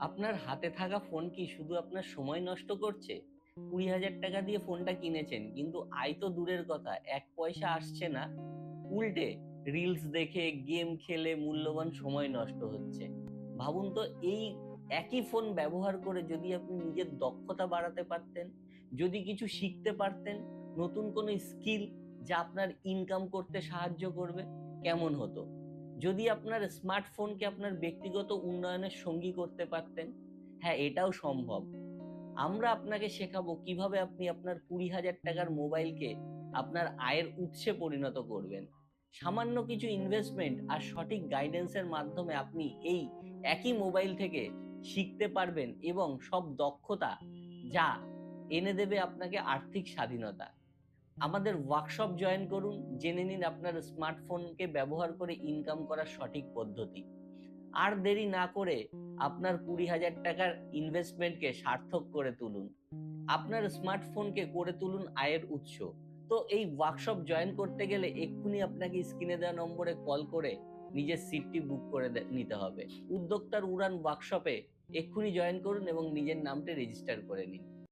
আপনার হাতে থাকা ফোন কি শুধু আপনার সময় নষ্ট করছে? 20,000 টাকা দিয়ে ফোনটা কিনেছেন, কিন্তু আয় তো দূরের কথা, ১ পয়সা আসছে না। উল্টে রিলস দেখে, গেম খেলে মূল্যবান সময় নষ্ট হচ্ছে। ভাবুন তো, এই একই ফোন ব্যবহার করে যদি আপনি নিজের দক্ষতা বাড়াতে পারতেন, যদি কিছু শিখতে পারতেন, নতুন কোনো স্কিল যা আপনার ইনকাম করতে সাহায্য করবে, কেমন হতো? যদি আপনার স্মার্টফোনকে আপনার ব্যক্তিগত উন্নয়নের সঙ্গী করতে পারতেন, হ্যাঁ, এটাও সম্ভব। আমরা আপনাকে শেখাবো কিভাবে আপনি আপনার 20,000 টাকার মোবাইলকে আপনার আয়ের উৎসে পরিণত করবেন। সামান্য কিছু ইনভেস্টমেন্ট আর সঠিক গাইডেন্সের মাধ্যমে আপনি এই একই মোবাইল থেকে শিখতে পারবেন এবং সব দক্ষতা যা এনে দেবে আপনাকে আর্থিক স্বাধীনতা। আমাদের ওয়ার্কশপ জয়েন করুন, জেনে নিন আপনার স্মার্টফোনকে ব্যবহার করে ইনকাম করার সঠিক পদ্ধতি। আর দেরি না করে আপনার 20,000 টাকার ইনভেস্টমেন্টকে সার্থক করে তুলুন। আপনার স্মার্টফোনকে করে তুলুন আয়ের উৎস। তো এই ওয়ার্কশপ জয়েন করতে গেলে এক্ষুনি আপনাকে স্ক্রিনে দেওয়া নম্বরে কল করে নিজের সিটটি বুক করে নিতে হবে। উদ্যোক্তার উড়ান ওয়ার্কশপে এক্ষুনি জয়েন করুন এবং নিজের নামটি রেজিস্টার করে নিন।